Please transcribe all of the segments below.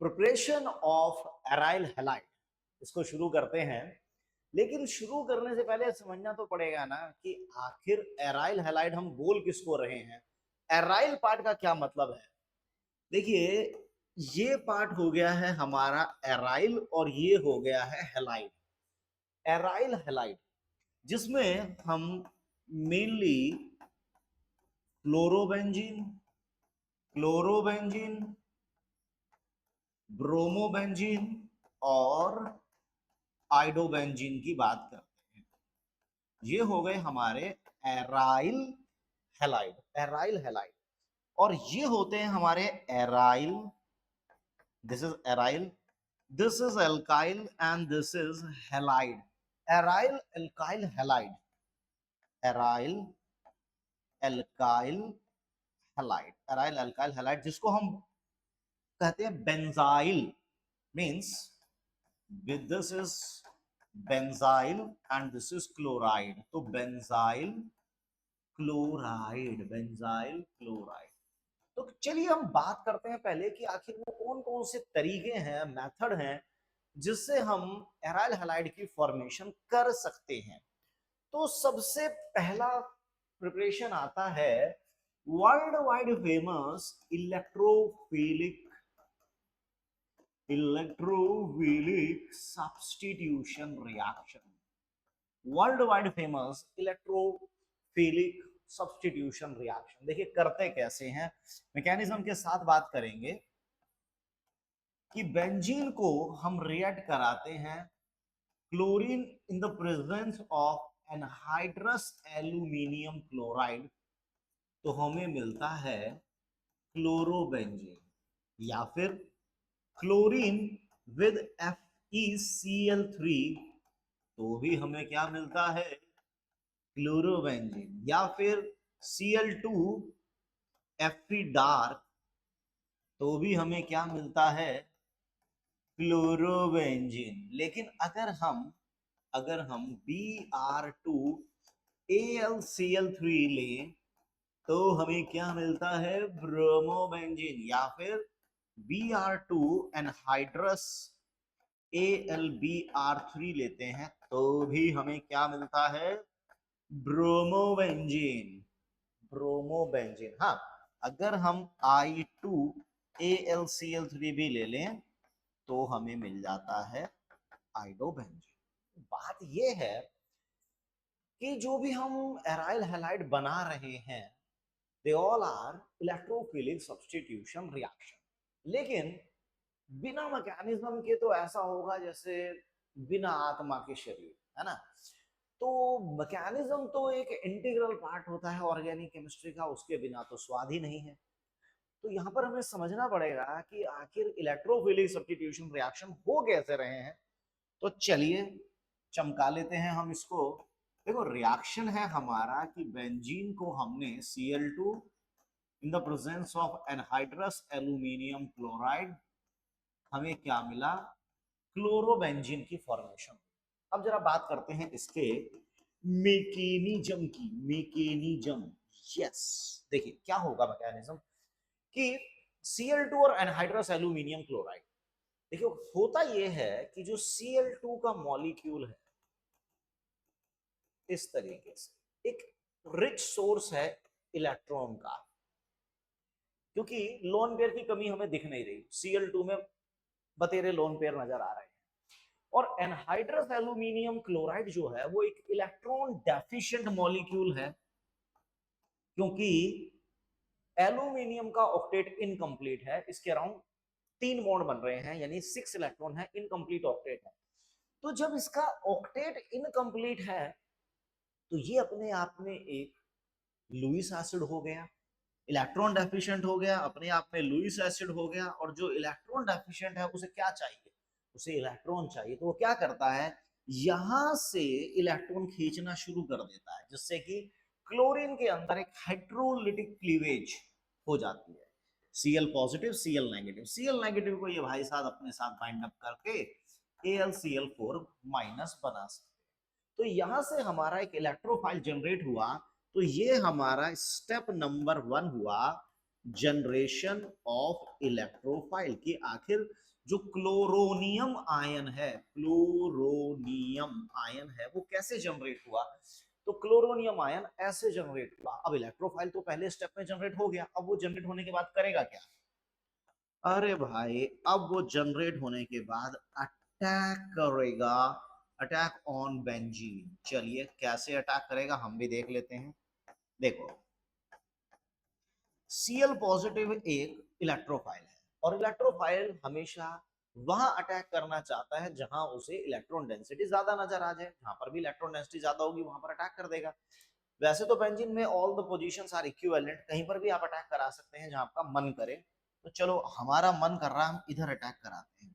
Preparation of aryl halide, इसको शुरू करते हैं। लेकिन शुरू करने से पहले समझना तो पड़ेगा ना कि आखिर एराइल हैलाइड हम बोल किसको रहे हैं, एराइल पार्ट का क्या मतलब है। देखिए, ये पार्ट हो गया है हमारा एराइल और ये हो गया है हैलाइड। एराइल हैलाइड जिसमें हम मेनली फ्लोरोबेंजीन, क्लोरोबेंजीन, ब्रोमोबेंजीन और आइडोबेंजीन की बात करते हैं। ये हो गए हमारे एराइल हैलाइड, एराइल हैलाइड। और ये होते हैं हमारे aryl, this is aryl, this is alkyl and this is halide. Aryl alkyl halide, aryl alkyl halide, aryl alkyl halide जिसको हम कहते हैं benzyl, means this is benzyl and this is chloride. तो बेंजाइल क्लोराइड, बेंजाइल क्लोराइड। तो चलिए हम बात करते हैं पहले कि आखिर वो कौन कौन से तरीके हैं, मेथड हैं जिससे हम एराइल हैलाइड की फॉर्मेशन कर सकते हैं। तो सबसे पहला प्रिपरेशन आता है world wide famous electrophilic substitution reaction. World wide famous electrophilic substitution reaction. देखिए करते कैसे हैं, मैकेनिज्म के साथ बात करेंगे कि बेंजीन को हम रिएक्ट कराते हैं chlorine in the presence of anhydrous aluminium chloride, तो हमें मिलता है क्लोरोबेंजीन, या फिर क्लोरीन विद FeCl3, तो भी हमें क्या मिलता है, क्लोरोबेंजीन, या फिर Cl2 Fe डार्क, तो भी हमें क्या मिलता है, क्लोरोबेंजीन। लेकिन अगर हम Br2AlCl3 लें तो हमें क्या मिलता है, ब्रोमोबेंजीन, या फिर Br2 एनहाइड्रस AlBr3 लेते हैं तो भी हमें क्या मिलता है, ब्रोमोबेंजीन, ब्रोमोबेंजीन। हाँ, अगर हम I2AlCl3 भी ले लें तो हमें मिल जाता है आइडोबेंजीन। बात यह है कि जो भी हम एराइल हैलाइड बना रहे हैं they all are electrophilic substitution reaction. लेकिन बिना मैकेनिज्म के तो ऐसा होगा जैसे बिना आत्मा के शरीर, है ना। तो मैकेनिज्म तो एक इंटीग्रल पार्ट होता है ऑर्गेनिक केमिस्ट्री का, उसके बिना तो स्वाद ही नहीं है। तो यहाँ पर हमें समझना पड़ेगा कि आखिर इलेक्ट्रोफिलिक सब्स्टिट्यूशन रिएक्शन हो कैसे रहे हैं। तो चलिए चमका लेते हैं हम इसको। देखो रिएक्शन है हमारा कि बेंजीन को हमने Cl2 in the presence of anhydrous aluminium chloride, हमें क्या मिला, क्लोरोबेंजीन की फॉर्मेशन। अब जरा बात करते हैं इसके मैकेनिज्म की, मैकेनिज्म। यस, देखिए क्या होगा मैकेनिज्म कि Cl2 और एनहाइड्रस एल्यूमिनियम क्लोराइड, देखिए होता यह है कि जो Cl2 का मॉलिक्यूल है इस तरीके से एक रिच सोर्स है इलेक्ट्रॉन का, क्योंकि लोन पेयर की कमी हमें दिख नहीं रही, Cl2 में बतेरे लोन पेयर नजर आ रहे हैं। और एनहाइड्रस एल्यूमिनियम क्लोराइड जो है वो एक इलेक्ट्रॉन डेफिशिएंट मॉलिक्यूल है, क्योंकि एल्यूमिनियम का ऑक्टेट इनकम्प्लीट है, इसके अराउंड 3 बॉन्ड बन रहे हैं, यानी 6 इलेक्ट्रॉन है, इनकम्प्लीट ऑक्टेट है। तो जब इसका ऑक्टेट इनकम्प्लीट है तो ये अपने आप में एक लुईस एसिड हो गया, इलेक्ट्रॉन डेफिशिएंट हो गया, अपने आप में लुईस एसिड हो गया। और जो इलेक्ट्रॉन डेफिशिएंट है उसे क्या चाहिए, उसे इलेक्ट्रॉन चाहिए। तो वो क्या करता है, यहां से इलेक्ट्रॉन खींचना शुरू कर देता है, जिससे कि क्लोरीन के अंदर एक हाइड्रोलिटिक क्लीवेज हो जाती है, Cl positive Cl negative. Cl negative को ये भाई साहब अपने साथ बाइंड अप करके AlCl4 माइनस बना सकते। तो यहां से हमारा एक इलेक्ट्रोफाइल जनरेट हुआ। तो ये हमारा स्टेप नंबर 1 हुआ, जनरेशन ऑफ इलेक्ट्रोफाइल। की आखिर जो क्लोरोनियम आयन है, क्लोरोनियम आयन है, वो कैसे जनरेट हुआ? तो क्लोरोनियम आयन ऐसे जनरेट हुआ। अब इलेक्ट्रोफाइल तो पहले स्टेप में जनरेट हो गया, अब वो जनरेट होने के बाद करेगा क्या? अरे भाई, अब वो जनरेट होने के बाद अटैक करेगा, अटैक ऑन बेंजीन। चलिए कैसे अटैक करेगा हम भी देख लेते हैं। देखो, Cl पॉजिटिव एक इलेक्ट्रोफाइल है, और इलेक्ट्रोफाइल हमेशा वहां अटैक करना चाहता है जहां उसे इलेक्ट्रॉन डेंसिटी ज्यादा नजर आ जाए। जहां पर भी इलेक्ट्रॉन डेंसिटी ज्यादा होगी वहां पर अटैक कर देगा। वैसे तो बेंजीन में all the positions are equivalent, कहीं पर भी आप अटैक करा सकते हैं जहां आपका मन करे। तो चलो, हमारा मन कर रहा है, हम इधर अटैक कराते हैं।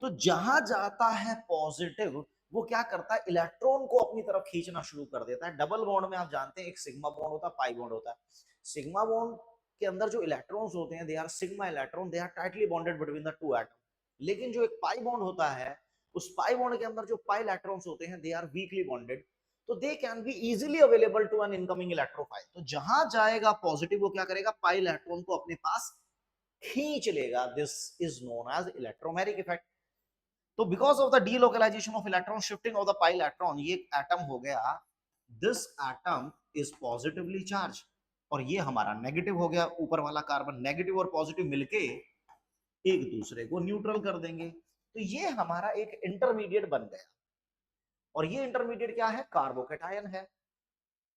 तो जहां जाता है पॉजिटिव, वो क्या करता है, इलेक्ट्रॉन को अपनी तरफ खींचना शुरू कर देता है। डबल बॉन्ड में आप जानते हैं एक सिग्मा बॉन्ड होता है, पाई बॉन्ड होता है। सिग्मा बॉन्ड के अंदर जो इलेक्ट्रॉन्स होते हैं, they are sigma electron, they are tightly bonded between the two atom. लेकिन जो एक पाई बॉन्ड होता है, उस पाई बॉन्ड के अंदर जो पाई इलेक्ट्रॉन्स होते हैं, दे आर वीकली बॉन्डेड, तो they can be easily available to an incoming electrophile. तो जहां जाएगा पॉजिटिव, वो क्या करेगा, पाई इलेक्ट्रॉन को अपने पास खींच लेगा। This is known as electromeric effect. तो because of the delocalization of electron, shifting of the pi electron, ये एटम हो गया, this atom is positively charge, और ये हमारा नेगेटिव हो गया। ऊपर वाला कार्बन, नेगेटिव और पॉजिटिव मिलके एक दूसरे को न्यूट्रल कर देंगे। तो ये हमारा एक इंटरमीडिएट बन गया, और ये इंटरमीडिएट क्या है, कार्बोकेटायन है।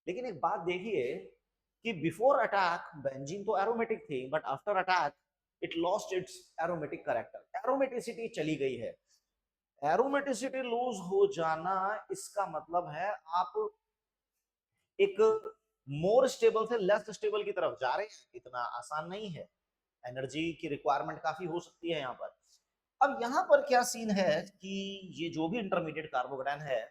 लेकिन एक बात देखिए कि बिफोर अटैक बेंजीन तो एरोमेटिक थी, but after attack it lost its aromatic character. Aromaticity चली गई है। एरोमेटिसिटी लूज हो जाना, इसका मतलब है आप एक मोर स्टेबल से लेस स्टेबल की तरफ जा रहे हैं। इतना आसान नहीं है, एनर्जी की रिक्वायरमेंट काफी हो सकती है यहाँ पर। अब यहाँ पर क्या सीन है कि ये जो भी इंटरमीडिएट कार्बोकेटायन है,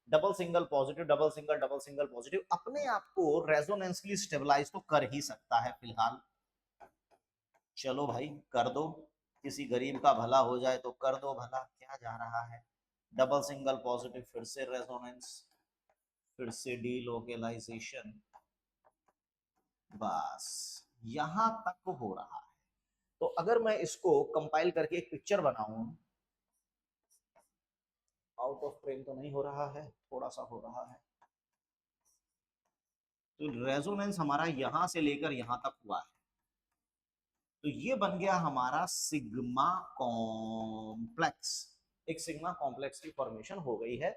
double single positive, double single, double single positive, अपने आप को रेजोनेंसली स्टेबलाइज तो कर ही सकता है फिलहाल। चलो भाई, कर दो, किसी गरीब का भला हो जाए तो कर दो भला, क्या जा रहा है। डबल सिंगल पॉजिटिव, फिर से रेजोनेंस, फिर से डीलोकलाइजेशन, बस यहां तक हो रहा है। तो अगर मैं इसको कंपाइल करके एक पिक्चर बनाऊं, आउट ऑफ फ्रेम तो नहीं हो रहा है, थोड़ा सा हो रहा है। तो रेजोनेंस हमारा यहां से लेकर यहां तक हुआ है। तो ये बन गया हमारा सिग्मा कॉम्प्लेक्स। एक सिग्मा कॉम्प्लेक्स की फॉर्मेशन हो गई है,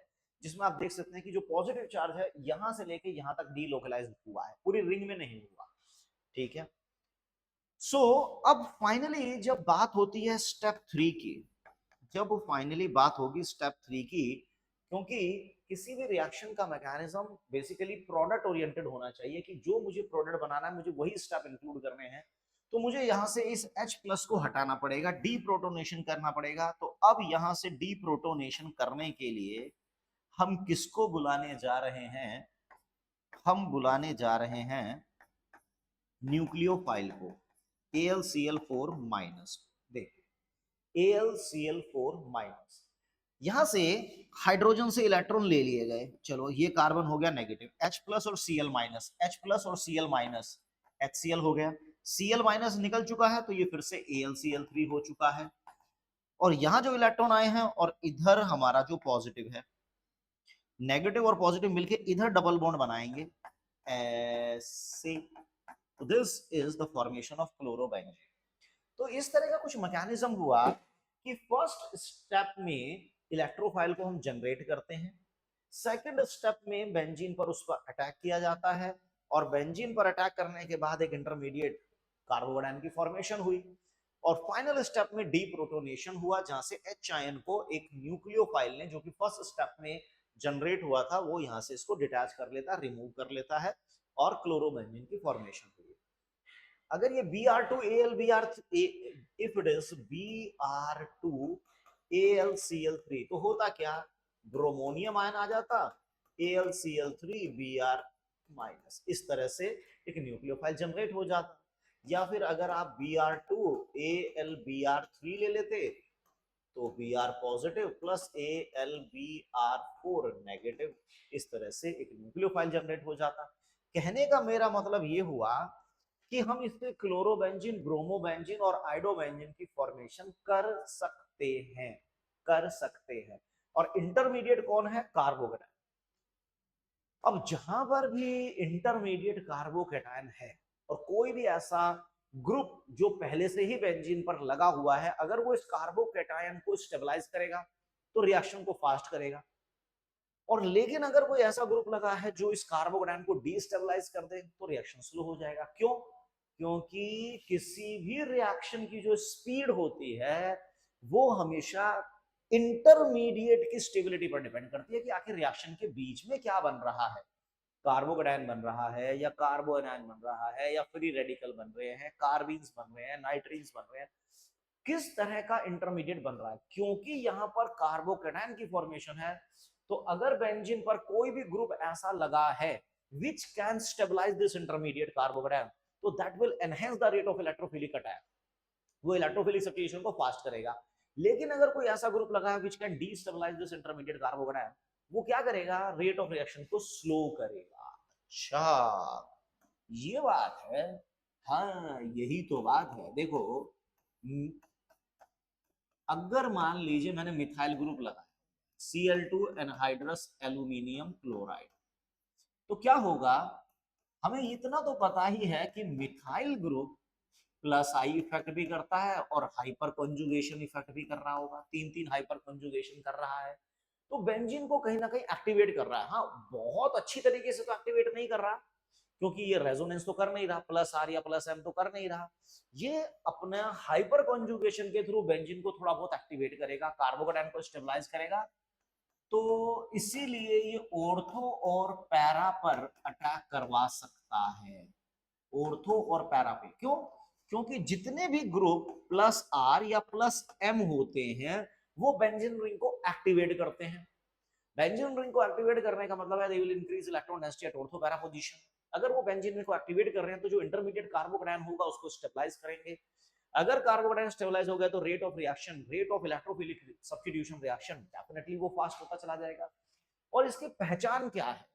जिसमें आप देख सकते हैं कि जो पॉजिटिव चार्ज है यहां से लेके यहां तक डीलोकलाइज हुआ है, पूरी रिंग में नहीं हुआ। ठीक है। सो अब फाइनली जब बात होती है स्टेप 3 की, जब फाइनली बात होगी स्टेप 3 की, क्योंकि किसी भी रिएक्शन का मैकेनिज्म बेसिकली प्रोडक्ट ओरिएंटेड होना चाहिए, कि जो मुझे प्रोडक्ट बनाना है मुझे वही स्टेप इंक्लूड करने हैं। तो मुझे यहां से इस H प्लस को हटाना पड़ेगा, डी प्रोटोनेशन करना पड़ेगा। तो अब यहां से डी प्रोटोनेशन करने के लिए हम किसको बुलाने जा रहे हैं, हम बुलाने जा रहे हैं न्यूक्लियोफाइल को, AlCl4 माइनस। देखिए, AlCl4 माइनस, यहां से हाइड्रोजन से इलेक्ट्रॉन ले लिए गए। चलो, ये कार्बन हो गया नेगेटिव, H प्लस और Cl माइनस, H प्लस और Cl माइनस, HCl हो गया। Cl माइनस निकल चुका है, तो ये फिर से AlCl3 हो चुका है। और यहां जो इलेक्ट्रॉन आए हैं, और इधर हमारा जो पॉजिटिव है, नेगेटिव और पॉजिटिव मिलके इधर डबल बॉन्ड बनाएंगे ऐसे। This is the formation of chlorobenzene. तो इस तरह का कुछ मैकेनिज्म हुआ कि फर्स्ट स्टेप में इलेक्ट्रोफाइल को हम जनरेट करते हैं, सेकंड स्टेप में बेंजीन पर उस पर अटैक किया जाता है, और बेंजीन पर अटैक करने के बाद एक इंटरमीडिएट कार्बोकेटायन की फॉर्मेशन हुई, और फाइनल स्टेप में डी प्रोटोनेशन हुआ, जहां से H आयन को एक न्यूक्लियोफाइल ने, जो कि फर्स्ट स्टेप में जनरेट हुआ था, वो यहां से इसको डिटैच कर लेता, रिमूव कर लेता है, और क्लोरोबेंजीन की फॉर्मेशन हुई। अगर ये Br2 AlBr, if it is Br2 AlCl3, तो होता क्या, ब्रोमोनियम आयन आ जाता, AlCl3 Br माइनस, इस तरह से एक न्यूक्लियोफाइल जनरेट हो जाता। या फिर अगर आप Br2 AlBr3 ले लेते, तो Br positive plus AlBr4 negative, इस तरह से एक न्यूक्लियोफाइल जनरेट हो जाता। कहने का मेरा मतलब ये हुआ कि हम इससे क्लोरोबेंजीन, ब्रोमोबेंजीन और आइडोबेंजीन की फॉर्मेशन हैं, कर सकते हैं। और इंटरमीडिएट कौन है? कार्बोकेटायन। अब जहां पर भी इंटरमीडिएट कार्बोकेटायन है और कोई भी ऐसा ग्रुप जो पहले से ही बेंजीन पर लगा हुआ है, अगर वो इस कार्बोकेटायन को स्टेबलाइज करेगा तो रिएक्शन को फास्ट करेगा। और लेकिन अगर कोई ऐसा ग्रुप लगा है जो इस कार्बोकेटायन को डीस्टेबलाइज कर दे तो रिएक्शन स्लो हो जाएगा। क्यों? क्योंकि किसी भी रिएक्शन की जो स्पीड होती है वो हमेशा इंटरमीडिएट की स्टेबिलिटी पर डिपेंड करती है कि आखिर रिएक्शन के बीच में क्या बन रहा है। कार्बोकेटायन बन रहा है या कार्बोएनायन बन रहा है या फ्री रेडिकल बन रहे हैं, कार्बीन्स बन रहे हैं, नाइट्रीन्स बन रहे हैं, किस तरह का इंटरमीडिएट बन रहा है। क्योंकि यहां पर कार्बोकेटायन की फॉर्मेशन है, तो अगर बेंजीन पर कोई भी ग्रुप ऐसा लगा है which can stabilize this intermediate carbocation, तो that will enhance the rate of electrophilic attack, वो इलेक्ट्रोफिलिक सब्स्टिट्यूशन को फास्ट करेगा। लेकिन अगर कोई ऐसा ग्रुप लगा है which can destabilize this intermediate carbocation, वो क्या करेगा? रेट ऑफ रिएक्शन को स्लो करेगा। अच्छा, ये बात है। हाँ, यही तो बात है। देखो, अगर मान लीजिए मैंने मिथाइल ग्रुप लगाया Cl2 एनहाइड्रस एल्यूमिनियम क्लोराइड, तो क्या होगा? हमें इतना तो पता ही है कि methyl group plus I effect भी करता है और हाइपर कंजुगेशन इफेक्ट भी कर रहा होगा, तीन तीन हाइपर कंजुगेशन कर रहा है, तो बेंजीन को कहीं ना कहीं एक्टिवेट कर रहा है। हाँ, बहुत अच्छी तरीके से तो एक्टिवेट नहीं कर रहा, क्योंकि ये रेजोनेंस तो कर नहीं रहा, प्लस आर या प्लस एम तो कर नहीं रहा। ये अपना हाइपर कॉन्जुगेशन के थ्रू बेंजीन को थोड़ा बहुत एक्टिवेट करेगा, कार्बोकेटायन को स्टेबलाइज करेगा। तो इसीलिए ये ऑर्थो और पैरा पर अटैक करवा सकता है। ऑर्थो और पैरा पे क्यों? क्योंकि जितने भी ग्रुप प्लस आर या प्लस एम होते हैं वो बेंजीन रिंग को एक्टिवेट करते हैं। बेंजीन रिंग को एक्टिवेट करने का मतलब है they will increase electron density at ortho para position. अगर वो बेंजीन रिंग को एक्टिवेट कर रहे हैं तो जो इंटरमीडिएट कार्बोकेटायन होगा उसको स्टेबलाइज करेंगे। अगर कार्बोकेटायन स्टेबलाइज हो गया तो rate of reaction, rate of electrophilic substitution reaction definitely वो फास्ट होता चला जाएगा। और इसकी पहचान क्या है?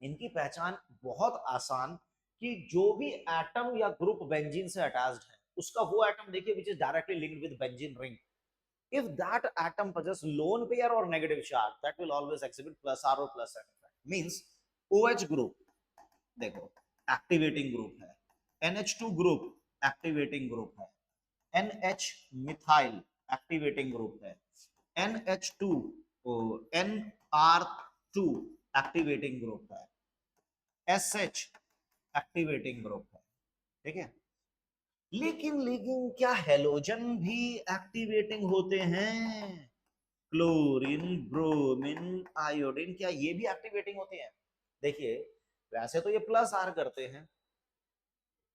इनकी पहचान बहुत आसान, कि जो भी एटम या ग्रुप बेंजीन से अटैच्ड है उसका वो एटम देखिए which is directly linked with benzene ring, if that atom possess lone pair or negative charge that will always exhibit plus R or plus N effect, means OH group देखो activating group है, NH2 group activating group है, NH methyl activating group है, NH2 NR2 activating group है, SH activating group है। ठीक है, लेकिन क्या हेलोजन भी एक्टिवेटिंग होते हैं? क्लोरीन, ब्रोमीन, आयोडीन, क्या ये भी एक्टिवेटिंग होते हैं? देखिए, वैसे तो ये प्लस आर करते हैं,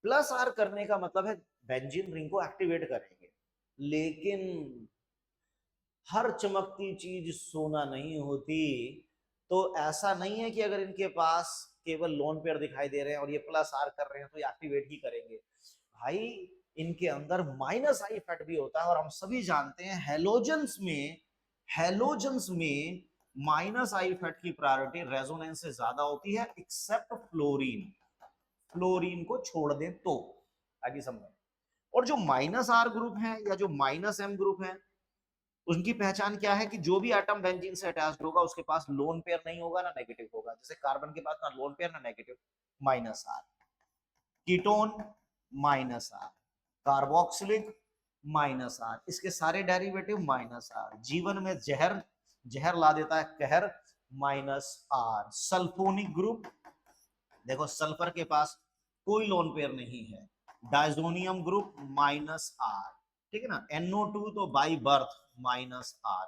प्लस आर करने का मतलब है बेंजीन रिंग को एक्टिवेट करेंगे। लेकिन हर चमकती चीज सोना नहीं होती, तो ऐसा नहीं है कि अगर इनके पास केवल लोन पेयर दिखाई दे रहे हैं और ये प्लस आर कर रहे हैं तो ये एक्टिवेट ही करेंगे। भाई, इनके अंदर माइनस आई इफेक्ट भी होता है और हम सभी जानते हैं हेलोजेंस में माइनस आई इफेक्ट की प्रायोरिटी रेजोनेंस से ज्यादा होती है, एक्सेप्ट फ्लोरीन। फ्लोरीन को छोड़ दें तो आगे समझ। और जो माइनस आर ग्रुप है या जो माइनस एम ग्रुप है उनकी पहचान क्या है? कि जो भी एटम बेंजीन से अटैच्ड होगा उसके पास लोन पेयर नहीं होगा ना नेगेटिव होगा। जैसे कार्बन के पास ना लोन पेयर ना negative, minus R. Ketone minus R, carboxylic minus R, इसके सारे डेरिवेटिव माइनस आर। जीवन में जहर जहर ला देता है कहर, माइनस आर। सल्फोनिक ग्रुप देखो, सल्फर के पास कोई लोन पेयर नहीं है, डायजोनियम ग्रुप माइनस आर। ठीक है ना, NO2 तो बाई बर्थ माइनस आर।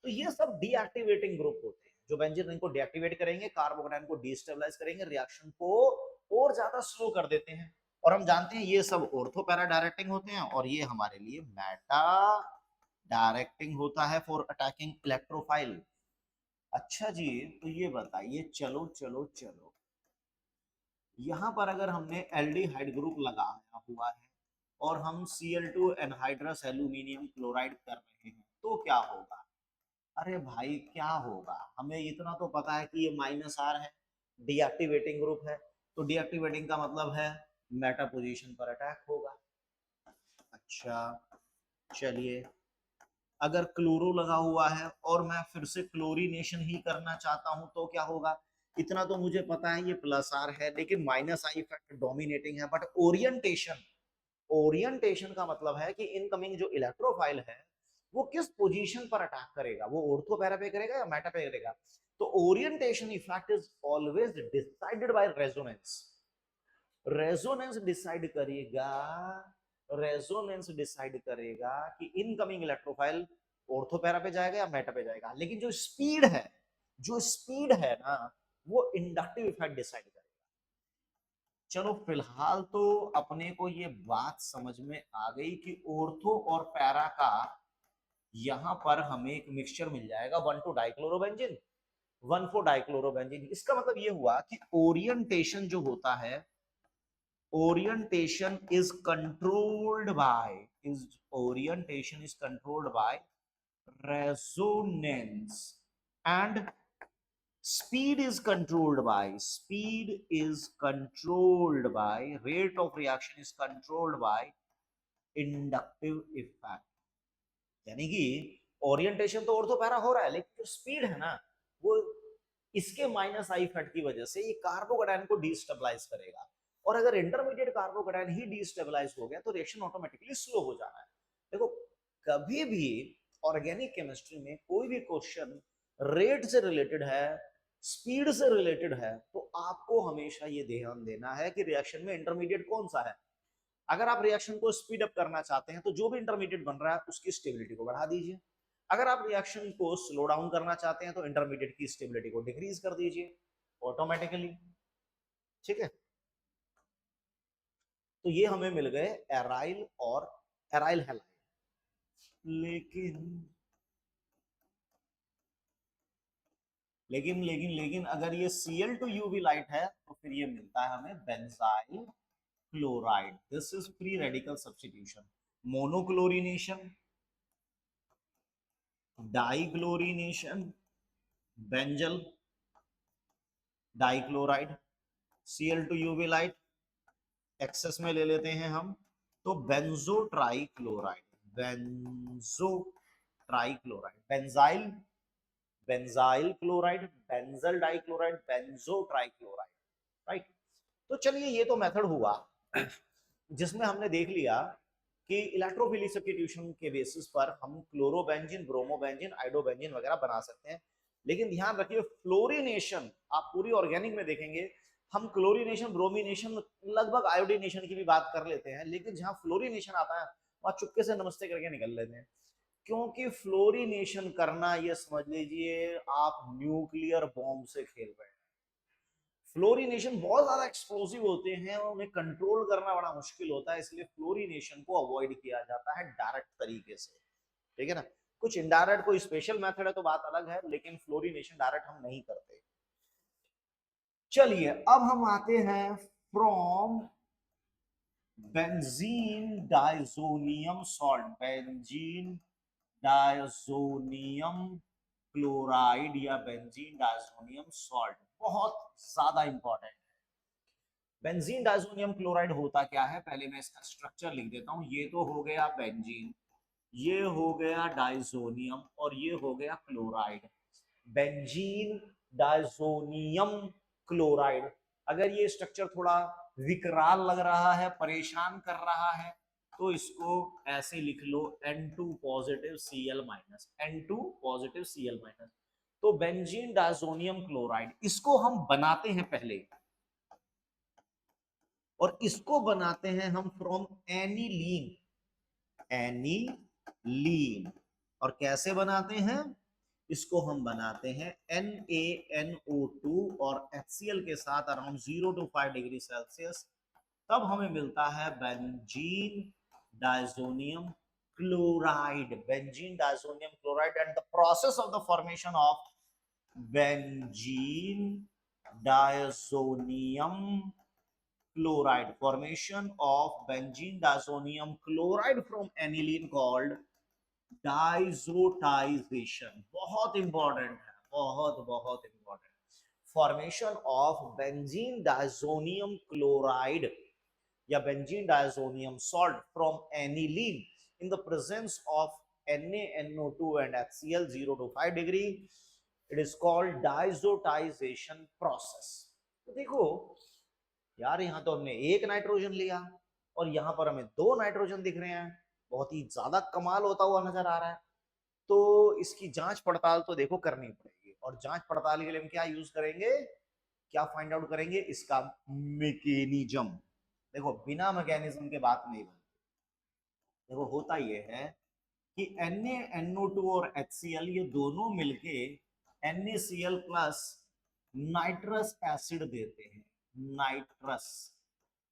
तो ये सब डीएक्टिवेटिंग ग्रुप होते हैं जो बेंजीन रिंग को डीएक्टिवेट करेंगे, कार्बोकेटायन को डीस्टेबलाइज करेंगे, रिएक्शन को और ज्यादा स्लो कर देते हैं। और हम जानते हैं ये सब ऑर्थो पैरा डायरेक्टिंग होते हैं और ये हमारे लिए मेटा डायरेक्टिंग होता है फॉर अटैकिंग इलेक्ट्रोफाइल। अच्छा जी, तो ये बताइए, चलो चलो चलो, यहां पर अगर हमने एल्डिहाइड ग्रुप लगाया हुआ है और हम Cl2 एनहाइड्रस एल्यूमिनियम क्लोराइड कर रहे हैं तो क्या होगा? अरे भाई, क्या होगा? हमें इतना तो पता है कि ये माइनस आर है, डीएक्टिवेटिंग ग्रुप है। तो डीएक्टिवेटिंग का मतलब है मेटा पोजीशन पर अटैक होगा। अच्छा, चलिए, अगर क्लोरो लगा हुआ है और मैं फिर से क्लोरीनेशन ही करना चाहता हूं तो क्या होगा? इतना तो मुझे पता है, ये प्लस आर है, लेकिन माइनस आई इफेक्ट डोमिनेटिंग है। बट ओरिएंटेशन, ओरिएंटेशन का मतलब है कि इनकमिंग जो इलेक्ट्रोफाइल है वो किस पोजीशन पर अटैक करेगा, वो ऑर्थो पैरा पे करेगा या मेटा पे करेगा। तो orientation effect is always decided by resonance. Resonance decide करेगा, रेजोनेंस डिसाइड करेगा कि इनकमिंग इलेक्ट्रोफाइल ऑर्थो पैरा पे जाएगा या मेटा पे जाएगा। लेकिन जो स्पीड है, जो स्पीड है ना, वो इंडक्टिव इफेक्ट डिसाइड करेगा। चलो फिलहाल तो अपने को ये बात समझ में आ गई कि ऑर्थो और पैरा का यहां पर हमें एक मिक्सचर मिल जाएगा, 1,2 डाइक्लोरोबेंजीन, 1,4 डाइक्लोरोबेंजीन। इसका मतलब ये हुआ कि ओरिएंटेशन जो होता है, orientation is controlled by, is orientation is controlled by resonance, and speed is controlled by, speed is controlled by, rate of reaction is controlled by inductive effect। यानी कि ओरिएंटेशन तो ऑर्थो पैरा हो रहा है, लेकिन जो स्पीड है ना, वो इसके माइनस आई इफेक्ट की वजह से ये कार्बोकेटायन को डिस्टेबलाइज करेगा। और अगर इंटरमीडिएट कार्बोकेटायन ही डिस्टेबलाइज हो गया तो रिएक्शन ऑटोमेटिकली स्लो हो जाना है। देखो, कभी भी ऑर्गेनिक केमिस्ट्री में कोई भी क्वेश्चन रेट से रिलेटेड है, स्पीड से रिलेटेड है, तो आपको हमेशा ये ध्यान देना है कि रिएक्शन में इंटरमीडिएट कौन सा है। अगर आप रिएक्शन को स्पीड अप करना चाहते हैं तो जो भी इंटरमीडिएट बन रहा है उसकी स्टेबिलिटी को बढ़ा दीजिए। अगर आप रिएक्शन को स्लो डाउन करना चाहते हैं तो इंटरमीडिएट की स्टेबिलिटी को डिक्रीज कर दीजिए ऑटोमेटिकली। ठीक है, तो ये हमें मिल गए एराइल और एराइल हैलाइड। लेकिन अगर ये Cl2 UV लाइट है तो फिर ये मिलता है हमें benzyl chloride. This is free radical substitution. Monochlorination, dichlorination, benzal dichloride, Cl2 UV light excess में ले लेते हैं हम, तो benzo trichloride, benzo trichloride, benzyl, benzyl chloride, benzal dichloride, benzo trichloride. Right. तो चलिए, ये तो मेथड हुआ जिसमें हमने देख लिया कि इलेक्ट्रोफिलिक सब्स्टिट्यूशन के बेसिस पर हम क्लोरोबेंजीन, ब्रोमोबेंजीन, आइडोबेंजीन वगैरह बना सकते हैं। लेकिन ध्यान रखिए, फ्लोरिनेशन आप पूरी ऑर्गेनिक में देखेंगे, हम क्लोरिनेशन, ब्रोमिनेशन, लगभग आयोडीनेशन की भी बात कर लेते हैं, लेकिन जहां फ्लोरिनेशन आता है वहां चुपके से नमस्ते करके निकल लेते हैं। क्योंकि फ्लोरिनेशन करना, ये समझ लीजिए आप न्यूक्लियर बॉम्ब से खेल रहे हैं। फ्लोरिनेशन बहुत ज्यादा एक्सप्लोसिव होते हैं और उन्हें कंट्रोल करना बड़ा मुश्किल होता है, इसलिए फ्लोरिनेशन को अवॉइड किया जाता है डायरेक्ट तरीके से। ठीक है ना, कुछ इनडायरेक्ट कोई स्पेशल मेथड है तो बात अलग है, लेकिन फ्लोरिनेशन डायरेक्ट हम नहीं करते। चलिए, अब हम आते हैं from benzene diazonium salt, benzene diazonium chloride या बेंजीन डाइजोनियम सॉल्ट, बहुत ज्यादा इंपॉर्टेंट है। बेंजीन डाइजोनियम क्लोराइड होता क्या है, पहले मैं इसका स्ट्रक्चर लिख देता हूं। ये तो हो गया बेंजीन, ये हो गया डाइजोनियम और ये हो गया क्लोराइड। Benzene diazonium chloride. अगर ये स्ट्रक्चर थोड़ा विकराल लग रहा है, परेशान कर रहा है, तो इसको ऐसे लिख लो, N2 positive Cl minus, N2 positive Cl minus. तो बेंजीन डाइजोनियम क्लोराइड, इसको हम बनाते हैं पहले, और इसको बनाते हैं हम फ्रॉम एनिलीन, एनिलीन। और कैसे बनाते हैं इसको, हम बनाते हैं NaNO2 और HCl के साथ अराउंड 0 to 5 डिग्री सेल्सियस, तब हमें मिलता है benzene diazonium chloride, benzene diazonium chloride. And the process of the formation of benzene diazonium chloride, formation of benzene diazonium chloride from aniline called diazotization. बहुत important है, बहुत बहुत important. Formation of benzene diazonium chloride या benzene diazonium salt from aniline in the presence of NaNO2 and HCl 0 to 5 degree, it is called diazotization process. तो देखो यार, यहाँ तो हमने एक नाइट्रोजन लिया और यहाँ पर हमें दो नाइट्रोजन दिख रहे हैं, बहुत ही ज्यादा कमाल होता हुआ नजर आ रहा है। तो इसकी जांच पड़ताल तो देखो करनी पड़ेगी, और जांच पड़ताल के लिए हम क्या यूज करेंगे, क्या फाइंड आउट करेंगे, इसका मैकेनिज्म। देखो बिना मैकेनिज्म के बात नहीं बनती। देखो होता ये है कि NaNO2 और HCl ये दोनों मिलके NaCl प्लस नाइट्रस एसिड देते हैं, नाइट्रस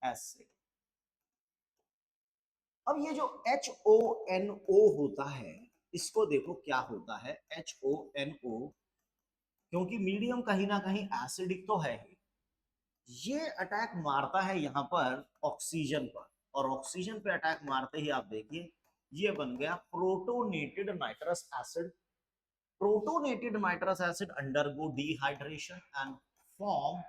एसिड। अब ये जो HONO होता है, इसको देखो क्या होता है HONO, क्योंकि मीडियम कहीं ना कहीं एसिडिक तो है ही, ये अटैक मारता है यहाँ पर ऑक्सीजन पर, और ऑक्सीजन पे अटैक मारते ही आप देखिए ये बन गया protonated nitrous acid. Protonated nitrous acid undergo dehydration and form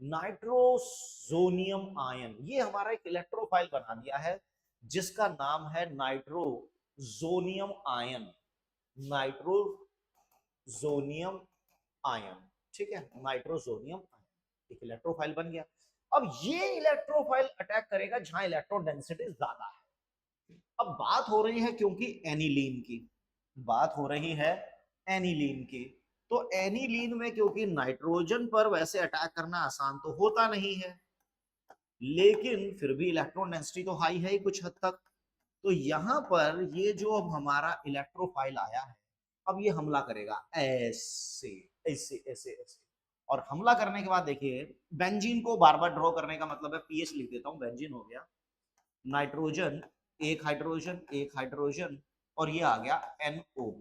nitrosonium ion. ये हमारा एक इलेक्ट्रोफाइल बना दिया है जिसका नाम है नाइट्रोजोनियम आयन, नाइट्रोजोनियम आयन, ठीक है, नाइट्रोजोनियम आयन एक इलेक्ट्रोफाइल बन गया। अब ये इलेक्ट्रोफाइल अटैक करेगा जहां इलेक्ट्रॉन डेंसिटी ज्यादा है। अब बात हो रही है क्योंकि एनिलीन की, बात हो रही है एनिलीन की, तो एनिलीन में क्योंकि नाइट्रोजन पर वैसे अटैक करना आसान तो होता नहीं है, लेकिन फिर भी इलेक्ट्रॉन डेंसिटी तो हाई है ही कुछ हद तक। तो यहां पर ये जो अब हमारा इलेक्ट्रोफाइल आया है, अब ये हमला करेगा ऐसे ऐसे ऐसे ऐसे, और हमला करने के बाद देखिए बेंजीन को बार बार ड्रॉ करने का मतलब है, पीएच लिख देता हूं, बेंजीन हो गया, नाइट्रोजन एक हाइड्रोजन एक हाइड्रोजन, और ये आ गया NO।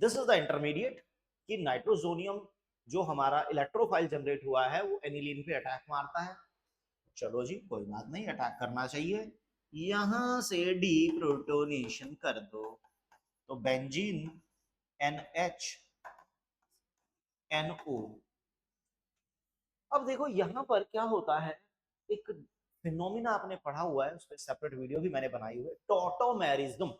This is the intermediate कि नाइट्रोजोनियम जो हमारा इलेक्ट्रोफाइल जनरेट हुआ है वो एनिलीन पे अटैक मारता है। चलो जी कोई बात नहीं, अटैक करना चाहिए, यहां से डी प्रोटोनेशन कर दो, तो बेंजीन NH NO। अब देखो यहां पर क्या होता है, एक फिनोमिना आपने पढ़ा हुआ है, उस पर सेपरेट वीडियो भी मैंने बनाई हुई है, टॉटोमेरिज्म।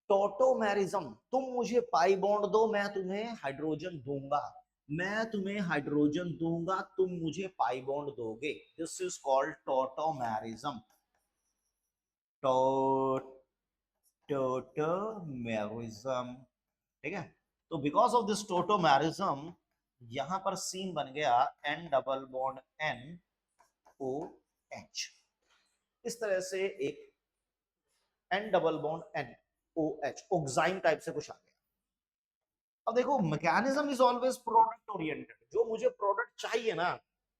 टॉटोमेरिज्म, तुम मुझे पाई बॉन्ड दो मैं तुम्हें हाइड्रोजन दूंगा, मैं तुम्हें हाइड्रोजन दूंगा तुम मुझे पाई बॉन्ड दोगे, this is called tautomerism. Tautomerism, ठीक है। तो बिकॉज ऑफ दिस टोटोमेरिज्म यहां पर सीन बन गया N डबल बॉन्ड NOH, इस तरह से एक N double bond NOH oxime type से कुछ आ गया। अब देखो mechanism is always product oriented, जो मुझे प्रोडक्ट चाहिए ना,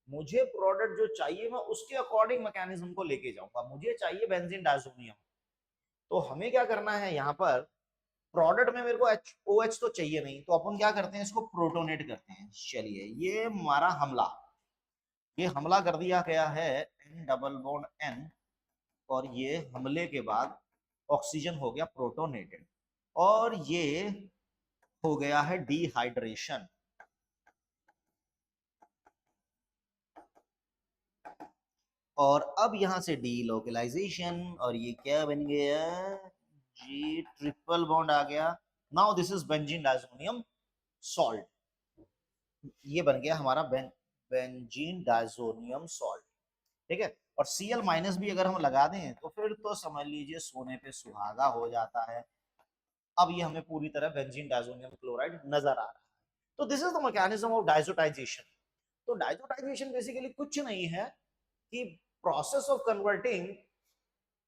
मुझे प्रोडक्ट जो चाहिए मैं उसके अकॉर्डिंग मैकेनिज्म को लेके जाऊंगा। मुझे चाहिए बेंजीन डायजोनियम, तो हमें क्या करना है, यहाँ पर प्रोडक्ट में मेरे को OH तो चाहिए नहीं, तो अपन क्या करते हैं, इसको प्रोटोनेट करते हैं। चलिए ये हमारा हमला, ये हमला कर दिया गया है N डबल बॉन्ड N, और ये हमले के बाद ऑक्सीजन हो गया प्रोटोनेटेड, और ये हो गया है डिहाइड्रेशन। और अब यहां से डीलोकलाइजेशन, और ये क्या बन गया, जी ट्रिपल बॉन्ड आ गया। Now this is benzene diazonium salt, ये बन गया हमारा बेंजीन डायजोनियम सॉल्ट, ठीक है। और Cl माइनस भी अगर हम लगा दें तो फिर तो समझ लीजिए सोने पे सुहागा हो जाता है। अब ये हमें पूरी तरह बेंजीन डायजोनियम क्लोराइड नजर आ रहा है। तो this is the mechanism of डायजोटाइजेशन। तो डायजोटाइजेशन बेसिकली कुछ नहीं है कि process of converting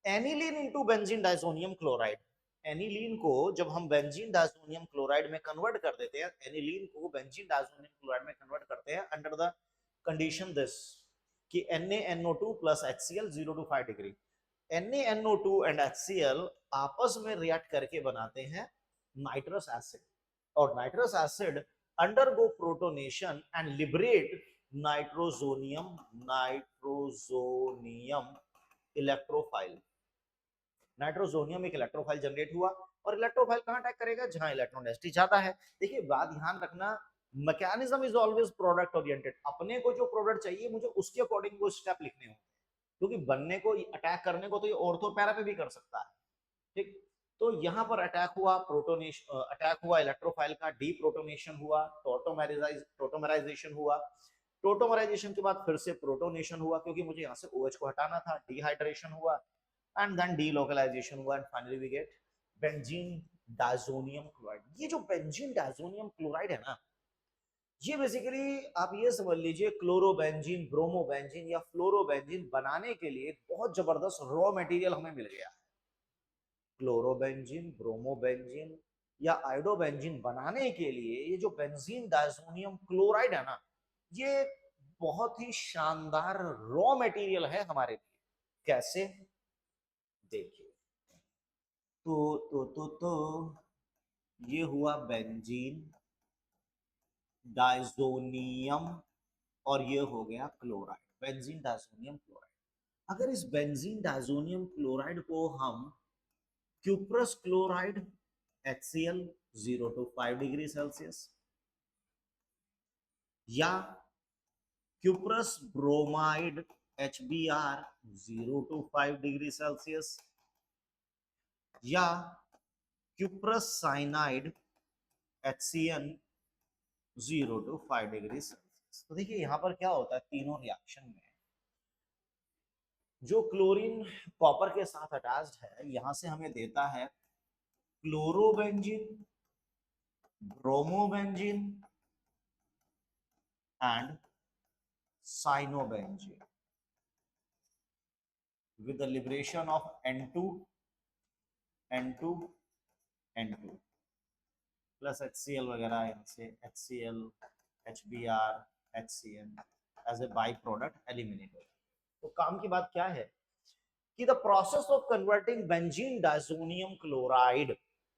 aniline into benzene diazonium chloride. Aniline को जब हम बेंजीन डायजोनियम क्लोराइड में कन्वर्ट कर देते हैं, एनिलीन को बेंजीन डायजोनियम क्लोराइड में कन्वर्ट करते हैं अंडर द कंडीशन दिस कि NaNO2 plus HCl 0 to 5 degree. NaNO2 and HCl आपस में रिएक्ट करके बनाते हैं नाइट्रस एसिड, और nitrous acid undergo protonation and liberate nitrosonium electrophile. Nitrosonium एक इलेक्ट्रोफाइल जनरेट हुआ, और इलेक्ट्रोफाइल कहाँ अटैक करेगा, जहां इलेक्ट्रॉन डेंसिटी ज्यादा है। देखिए बात ध्यान रखना, mechanism is always product oriented. अपने को जो प्रोडक्ट चाहिए मुझे उसके अकॉर्डिंग वो स्टेप लिखने होंगे, क्योंकि बनने को, अटैक करने को तो ये ऑर्थो पैरा पे भी कर सकता है, ठीक। तो यहाँ पर अटैक हुआ, प्रोटोनेशन अटैक हुआ इलेक्ट्रोफाइल का, डी प्रोटोनेशन हुआ, टोटोमराइजेशन हुआ, टोटोमराइजेशन के बाद फिर से प्रोटोनेशन हुआ, क्योंकि मुझे यहाँ से OH को हटाना था, डिहाइड्रेशन हुआ, एंड देन डीलोकलाइजेशन हुआ, and finally we get benzene diazonium chloride. ये जो बेंजीन डायजोनियम क्लोराइड है ना, ये बेसिकली आप ये समझ लीजिए क्लोरोबेंजीन, ब्रोमोबेंजीन या फ्लोरोबेंजीन बनाने के लिए बहुत जबरदस्त रॉ मटेरियल हमें मिल गया है। क्लोरोबेंजीन, ब्रोमोबेंजीन या आयोडोबेंजीन बनाने के लिए ये जो बेंजीन डायजोनियम क्लोराइड है ना, ये बहुत ही शानदार रॉ मटेरियल है हमारे लिए। कैसे, देखिए, तो ये हुआ बेंजीन डायजोनियम और ये हो गया क्लोराइड, बेंजीन डायजोनियम क्लोराइड। अगर इस बेंजीन डायजोनियम क्लोराइड को हम cuprous chloride HCl 0 to 5 degree Celsius या cuprous bromide HBr 0 to 5 degree Celsius या cuprous cyanide HCN 0 to 5 degree Celsius. तो देखिए यहाँ पर क्या होता है, तीनों रिएक्शन में जो क्लोरीन कॉपर के साथ अटैच्ड है, यहां से हमें देता है chlorobenzene, bromobenzene and cyanobenzene with the liberation of N2 N2 N2 plus HCl वगैरह, यहाँ से HCl HBr HCN as a by product eliminate हो। तो काम की बात क्या है कि the process of converting benzene diazonium chloride,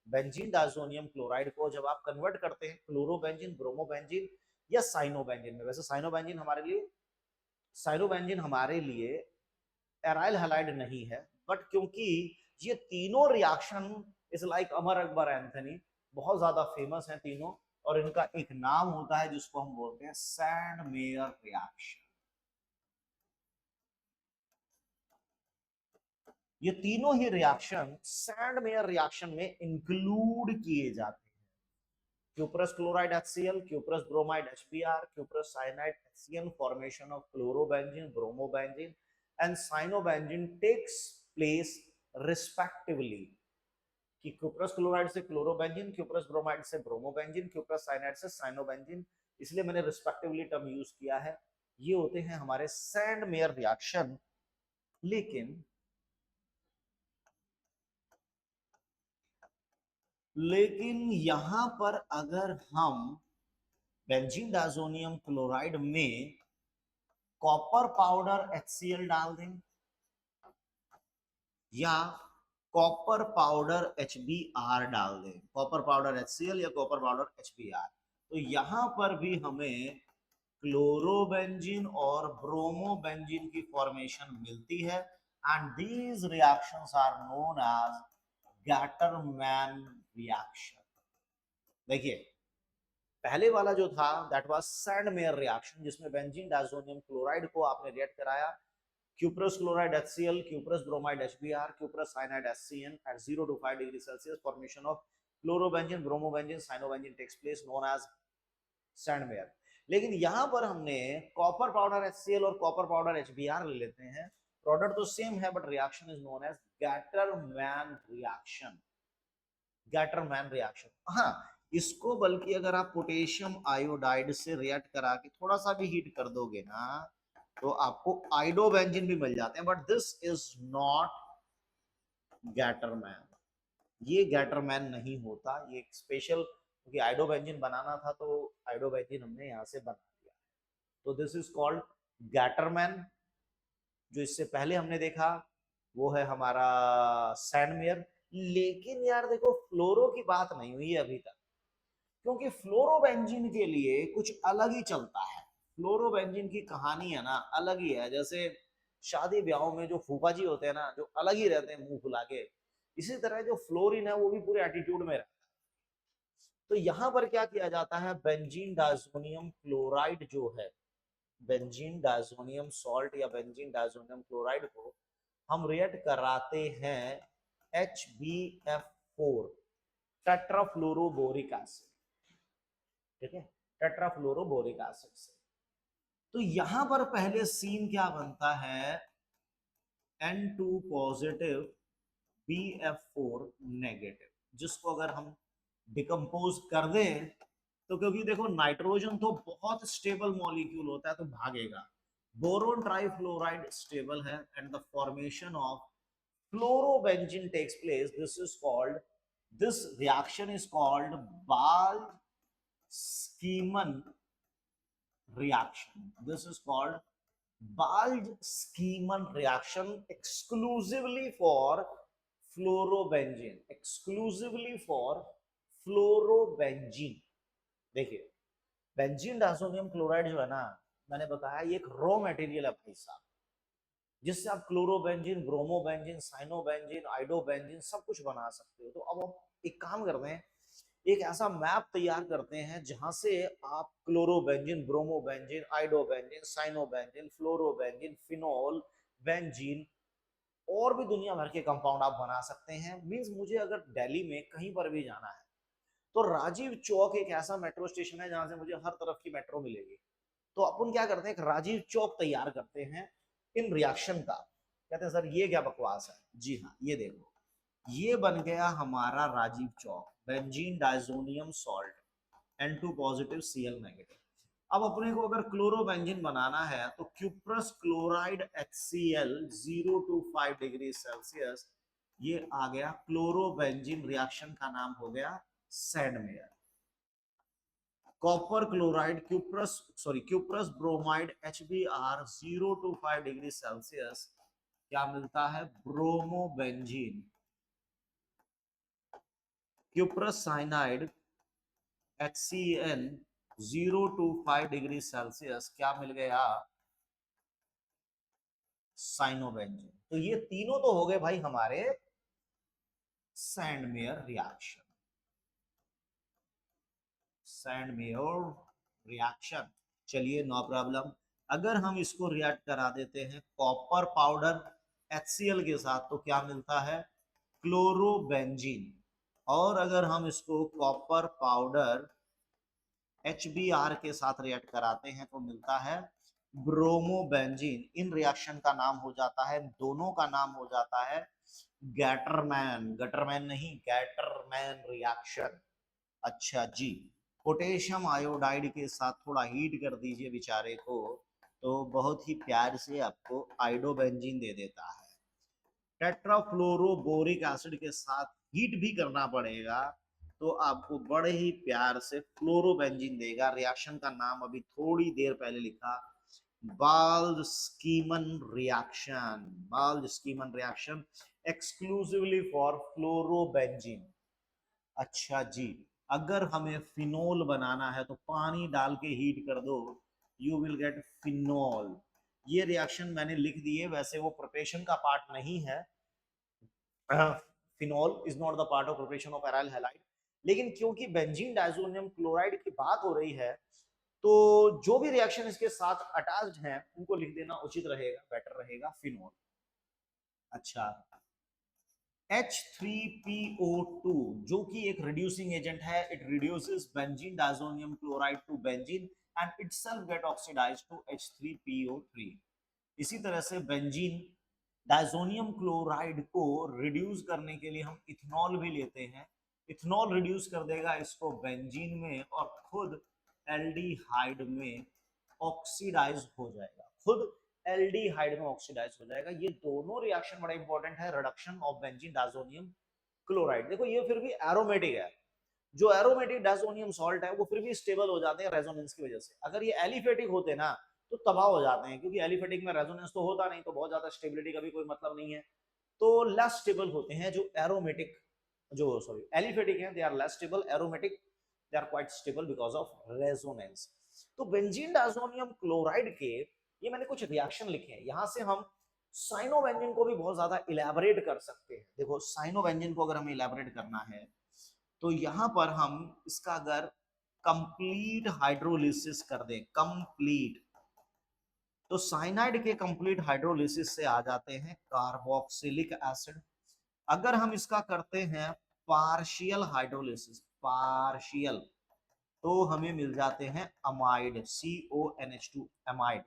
benzene diazonium chloride को जब आप कन्वर्ट करते हैं क्लोरोबेंजीन, ब्रोमोबेंजीन या साइनोबेंजीन में, वैसे साइनोबेंजीन हमारे लिए एराइल हैलाइड नहीं है, बट क्योंकि ये तीनों reaction is like Amar Akbar Anthony, बहुत ज्यादा फेमस हैं तीनों, और इनका एक नाम होता है जिसको हम बोलते हैं सैंड मेयर रिएक्शन। ये तीनों ही रिएक्शन सैंड मेयर रिएक्शन में इंक्लूड किए जाते हैं। Cuprous chloride HCl, cuprous bromide HBr, cuprous cyanide HCN, formation of chlorobenzene, bromobenzene and cyanobenzene takes place respectively. कि क्यूप्रस क्लोराइड से क्लोरोबेंजीन, क्यूप्रस ब्रोमाइड से ब्रोमोबेंजीन, क्यूप्रस साइनाइड से cyanobenzene, इसलिए मैंने रिस्पेक्टिवली टर्म यूज किया है। ये होते हैं हमारे सैंड मेयर रिएक्शन। लेकिन यहां पर अगर हम बेंजीन डायजोनियम क्लोराइड में कॉपर पाउडर HCl डाल दें या कॉपर पाउडर HBr डाल दें, कॉपर पाउडर HCl या कॉपर पाउडर HBr, तो यहां पर भी हमें क्लोरोबेंजीन और ब्रोमोबेंजीन की फॉर्मेशन मिलती है, and these reactions are known as Gattermann reaction. देखिए पहले वाला जो था that was Sandmeyer reaction, जिसमें बेंजीन डायजोनियम क्लोराइड को आपने रिएक्ट कराया cuprous chloride HCl, cuprous bromide HBr, cuprous cyanide HCN at 0 to 5 degree Celsius, formation of chlorobenzene, bromobenzene, cyanobenzene takes place known as Sandmeyer. लेकिन यहां पर हमने copper powder HCl और copper powder HBr ले लेते हैं, product तो same है but reaction is known as Gattermann reaction, Gattermann reaction. हाँ, इसको बल्कि अगर आप पोटेशियम आयोडाइड से रिएक्ट करा के थोड़ा सा भी हीट कर दोगे ना, तो आपको आयोडोबेंजीन भी मिल जाते हैं, but this is not Gattermann. ये गैटरमैन नहीं होता, ये एक स्पेशल, क्योंकि आयोडोबेंजीन बनाना था तो आयोडोबेंजीन हमने यहाँ से बना दिया, तो दिस इज कॉल्ड गैटरमैन। जो इससे पहले हमने देखा वो है हमारा सैंडमेयर। लेकिन यार देखो फ्लोरो की बात नहीं हुई है अभी तक, क्योंकि फ्लोरोबेंजीन के लिए कुछ अलग ही चलता है। फ्लोरोबेंजीन की कहानी है ना अलग ही है, जैसे शादी ब्याहों में जो फूफा जी होते हैं ना, जो अलग ही रहते हैं मुंह फुला के, इसी तरह जो फ्लोरीन है वो भी पूरे एटीट्यूड में रहता है। तो यहां पर क्या किया जाता है, बेंजीन डायजोनियम क्लोराइड जो है, बेंजीन डायजोनियम सॉल्ट या बेंजीन डायजोनियम क्लोराइड को हम रिएक्ट कराते हैं HbF4 टेट्राफ्लोरोबोरिक एसिड, ठीक है, टेट्राफ्लोरोबोरिक एसिड से। तो यहां पर पहले सीन क्या बनता है, N2 पॉजिटिव BF4 नेगेटिव, जिसको अगर हम डिकम्पोज कर दें तो, क्योंकि देखो नाइट्रोजन तो बहुत स्टेबल मॉलिक्यूल होता है तो भागेगा, बोरोन ट्राइफ्लोराइड स्टेबल है, and the formation of fluorobenzene takes place, this reaction is called Bald-Schiemann reaction. This is called Bald-Schiemann reaction exclusively for fluorobenzene, exclusively for fluorobenzene. देखिए बेंजीन डायजोनियम क्लोराइड जो है ना, मैंने बताया ये एक रॉ मटेरियल है भाई साहब, जिससे आप क्लोरोबेंजीन, ब्रोमोबेंजीन, साइनोबेंजीन, आइडोबेंजीन सब कुछ बना सकते हो। तो अब हम एक काम करते हैं, एक ऐसा मैप तैयार करते हैं जहां से आप chlorobenzene, bromobenzene, iodobenzene, cyanobenzene, fluorobenzene, phenol, benzene और भी दुनिया भर के कंपाउंड आप बना सकते हैं। मींस मुझे अगर दिल्ली में कहीं पर भी जाना है तो राजीव चौक एक ऐसा मेट्रो स्टेशन है जहां से मुझे हर तरफ की मेट्रो मिलेगी। तो अपन क्या करते हैं, एक राजीव चौक तैयार करते हैं इन रिएक्शन का। कहते हैं सर ये क्या बकवास है, जी हाँ ये देखो, ये बन गया हमारा Rajiv Chowk, benzene diazonium salt N2 positive Cl negative. अब अपने को अगर क्लोरोबेंजीन बनाना है तो cuprous chloride HCl 025 degree Celsius, ये आ गया क्लोरोबेंजीन, रिएक्शन का नाम हो गया Sandmeyer. Copper chloride cuprous bromide HBr 025 degree Celsius, क्या मिलता है, bromobenzene. Cuprous cyanide HCN 025 degree Celsius, क्या मिल गया, साइनोबेंजीन। तो ये तीनों तो हो गए भाई हमारे सैंडमेयर रिएक्शन, सैंडमेयर रिएक्शन। चलिए नो प्रॉब्लम। अगर हम इसको रिएक्ट करा देते हैं कॉपर पाउडर HCl के साथ तो क्या मिलता है, क्लोरोबेंजीन। और अगर हम इसको कॉपर पाउडर HBr के साथ रिएक्ट कराते हैं तो मिलता है ब्रोमोबेंजीन। इन रिएक्शन का नाम हो जाता है, दोनों का नाम हो जाता है गैटरमैन, गटरमैन नहीं, गैटरमैन रिएक्शन। अच्छा जी, पोटेशियम आयोडाइड के साथ थोड़ा हीट कर दीजिए बेचारे को, तो बहुत ही प्यार से आपको आइडोबेंजीन दे देता है। टेट्राफ्लोरोबोरिक एसिड के साथ हीट भी करना पड़ेगा तो आपको बड़े ही प्यार से फ्लोरोबेंजीन देगा। रिएक्शन का नाम अभी थोड़ी देर पहले लिखा, bald-Schiemann reaction, bald-Schiemann reaction exclusively for fluorobenzene. अच्छा जी, अगर हमें फिनोल बनाना है तो पानी डाल के हीट कर दो, यू विल गेट फिनोल। ये रिएक्शन मैंने लिख दिए, वैसे वो प्रिपरेशन का पार्ट नहीं है, phenol is not the part of preparation of aryl halide. लेकिन क्योंकि बेंजीन डायजोनियम क्लोराइड की बात हो रही है तो जो भी रिएक्शन इसके साथ अटैच्ड हैं उनको लिख देना उचित रहेगा, बेटर रहेगा, फिनोल। अच्छा, H3PO2 जो कि एक रिड्यूसिंग एजेंट है, it reduces benzene diazonium chloride to benzene and itself get oxidized to H3PO3। इसी तरह से बेंजीन डायजोनियम क्लोराइड को रिड्यूस करने के लिए हम इथेनॉल भी लेते हैं, इथेनॉल रिड्यूस कर देगा इसको बेंजीन में और खुद एल्डिहाइड में ऑक्सीडाइज हो जाएगा, खुद एल्डिहाइड में ऑक्सीडाइज हो जाएगा। ये दोनों रिएक्शन बड़ा इंपॉर्टेंट है, reduction of benzene diazonium chloride. देखो ये फिर भी एरोमेटिक है, जो एरोमेटिक डायजोनियम सॉल्ट है वो फिर भी स्टेबल हो जाते हैं रेजोनेंस की वजह से। अगर ये एलिफेटिक होते ना तो तबाह हो जाते हैं, क्योंकि एलिफेटिक में रेजोनेंस तो होता नहीं, तो बहुत ज्यादा स्टेबिलिटी का भी कोई मतलब नहीं है, तो लेस स्टेबल होते हैं। जो एरोमेटिक, जो सॉरी एलिफेटिक हैं, they are less stable, aromatic they are quite stable because of resonance. तो बेंजीन डायजोनियम क्लोराइड के ये मैंने कुछ रिएक्शन लिखे हैं, यहां से हम साइनोबेंजीन को भी बहुत ज्यादा इलेबोरेट कर सकते हैं। देखो साइनोबेंजीन को अगर हमें इलेबोरेट करना है तो यहां पर हम इसका अगर कंप्लीट हाइड्रोलिसिस कर दें, कंप्लीट, तो साइनाइड के कंप्लीट हाइड्रोलिसिस से आ जाते हैं कार्बोक्सिलिक एसिड। अगर हम इसका करते हैं पार्शियल हाइड्रोलिसिस, पार्शियल, तो हमें मिल जाते हैं अमाइड, CONH2 अमाइड।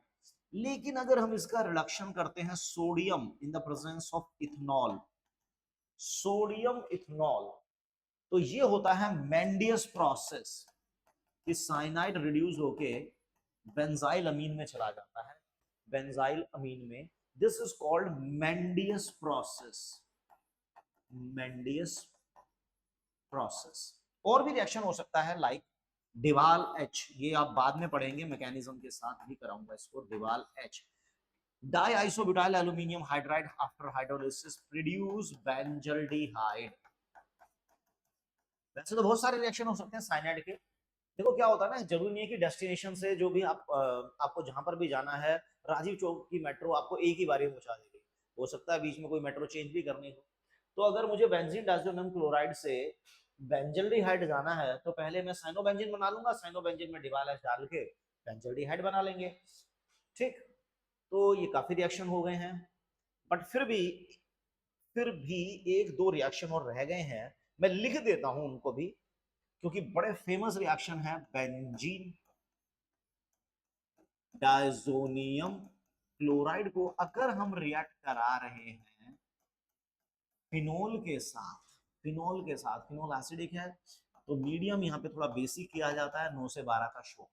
लेकिन अगर हम इसका रिडक्शन करते हैं sodium in the presence of ethanol, sodium ethanol, तो ये होता है मेंडियस प्रोसेस कि साइनाइड रिड्यूस होके बेंजाइल अमीन में चला जाता है, बेंजाइल अमीन में। This is called Mendius process, Mendius process. और भी रिएक्शन हो सकता है लाइक डिवाल एच, ये आप बाद में पढ़ेंगे, मैकेनिज्म के साथ भी कराऊंगा इसको। DIBAL H, diisobutyl aluminium hydride after hydrolysis produce benzaldehyde. वैसे तो बहुत सारे रिएक्शन हो सकते हैं साइनाइड के। देखो क्या होता है ना, जरूरी नहीं है कि डेस्टिनेशन से जो भी आपको जहां पर भी जाना है, राजीव चौक की मेट्रो आपको एक ही बारी में पहुंचा देगी। हो सकता है बीच में कोई मेट्रो चेंज भी करनी हो। तो अगर मुझे बेंजीन डाइज़ोनियम क्लोराइड से बेंजल्डिहाइड जाना है तो पहले मैं साइनोबेंजीन बना लूंगा, साइनोबेंजीन में डिवाल एच डाल के बेंजल्डिहाइड बना लेंगे। ठीक, तो ये काफी रिएक्शन हो गए हैं, बट फिर भी एक दो रिएक्शन और रह गए हैं, मैं लिख देता हूं उनको भी, क्योंकि बड़े फेमस रिएक्शन है। बेंजीन डाइज़ोनियम क्लोराइड को अगर हम रिएक्ट करा रहे हैं फिनोल के साथ, फिनोल के साथ, फिनोल एसिडिक है, तो मीडियम यहाँ पे थोड़ा बेसिक किया जाता है, 9 से 12 का शो।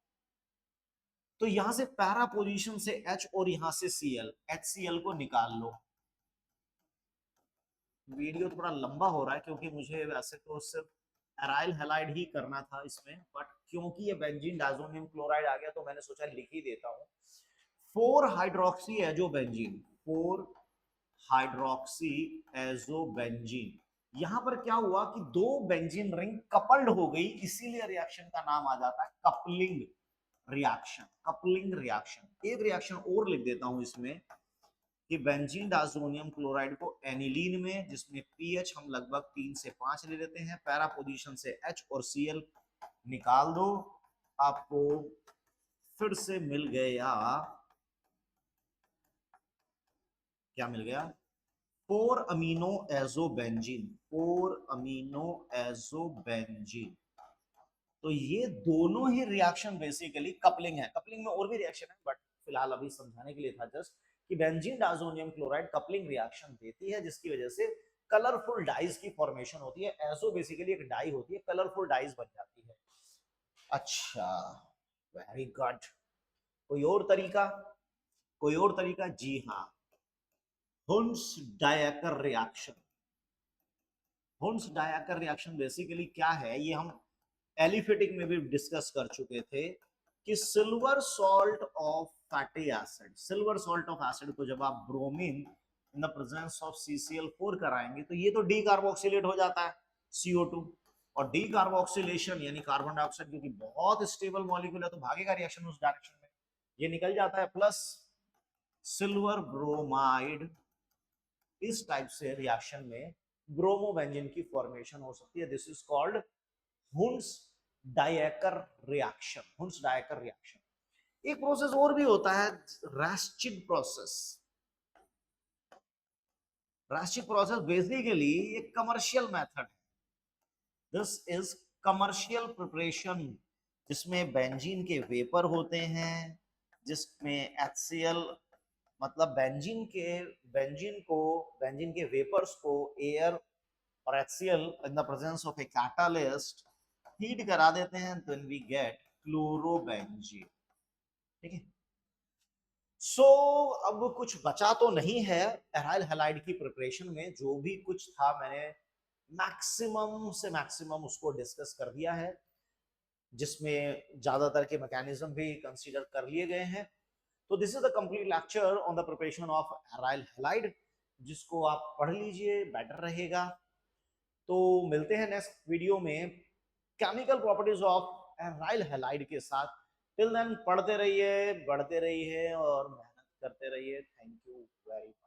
तो यहां से पैरा पोजीशन से H और यहां से Cl, HCl को निकाल लो। वीडियो थोड़ा लंबा हो रहा है क्योंकि मुझे वैसे तो सिर्फ एराइल हैलाइड ही करना था इसमें, बट क्योंकि ये बेंजीन डाइज़ोनियम क्लोराइड आ गया तो मैंने सोचा लिख ही देता हूं। 4 हाइड्रोक्सी एजोबेंजीन, 4 हाइड्रोक्सी एजोबेंजीन। यहां पर क्या हुआ कि दो बेंजीन रिंग कपल्ड हो गई, इसीलिए रिएक्शन का नाम आ जाता है कपलिंग रिएक्शन, कपलिंग रिएक्शन। एक रिएक्शन और लिख देता हूं इसमें कि बेंजीन डाइज़ोनियम क्लोराइड को एनिलीन में, जिसमें पीएच हम लगभग 3 से 5 ले लेते हैं, पैरा पोजीशन से H और Cl निकाल दो, आपको फिर से मिल गया, क्या मिल गया, 4 अमीनो एजोबेंजीन, 4 अमीनो एजोबेंजीन। तो ये दोनों ही रिएक्शन बेसिकली कपलिंग है। कपलिंग में और भी रिएक्शन है, बट फिलहाल अभी समझाने के लिए था जस्ट कि बेंजीन डाइज़ोनियम क्लोराइड कपलिंग रिएक्शन देती है, जिसकी वजह से कलरफुल डाइज की फॉर्मेशन होती है। एजो बेसिकली एक डाई होती है, कलरफुल डाइज बन जाती है। अच्छा, वेरी गुड। कोई और तरीका, कोई और तरीका? जी हाँ, Hunsdiecker reaction. Hunsdiecker reaction basically क्या है, ये हम एलिफेटिक में भी डिस्कस कर चुके थे कि silver salt of fatty acid, silver salt of acid को जब आप bromine in the presence of CCl4 कराएंगे तो ये तो डी कार्बोक्सिलेट हो जाता है, CO2। और डी कार्बोक्सिलेशन यानी कार्बन डाइऑक्साइड क्योंकि बहुत स्टेबल मॉलिक्यूल है तो भागेगा रिएक्शन उस डायरेक्शन में, ये निकल जाता है, प्लस सिल्वर ब्रोमाइड। इस टाइप से रिएक्शन में ब्रोमोबेंजीन की फॉर्मेशन हो सकती है। This is called Hunsdiecker reaction, Hunsdiecker reaction. एक प्रोसेस और भी होता है, Raschig process. Raschig process basically एक कमर्शियल मेथड है। दिस इज कमर्शियल प्रिपरेशन, जिसमें बेंजीन के वेपर होते हैं, जिसमें HCl, मतलब बेंजीन के वेपर्स को एयर और HCl in the presence of a catalyst heat करा देते हैं, तो वी गेट क्लोरोबेंजीन। ठीक है, सो अब कुछ बचा तो नहीं है एराइल हैलाइड की प्रिपरेशन में, जो भी कुछ था मैंने मैक्सिमम से मैक्सिमम उसको डिस्कस कर दिया है, जिसमें ज्यादातर के मैकेनिज्म भी कंसीडर कर लिए गए हैं। तो this is the complete lecture on the preparation of aryl halide, जिसको आप पढ़ लीजिए, बेटर रहेगा। तो मिलते हैं नेक्स्ट वीडियो में chemical properties of aryl halide के साथ। टिल देन पढ़ते रहिए, बढ़ते रहिए और मेहनत करते रहिए। Thank you very much.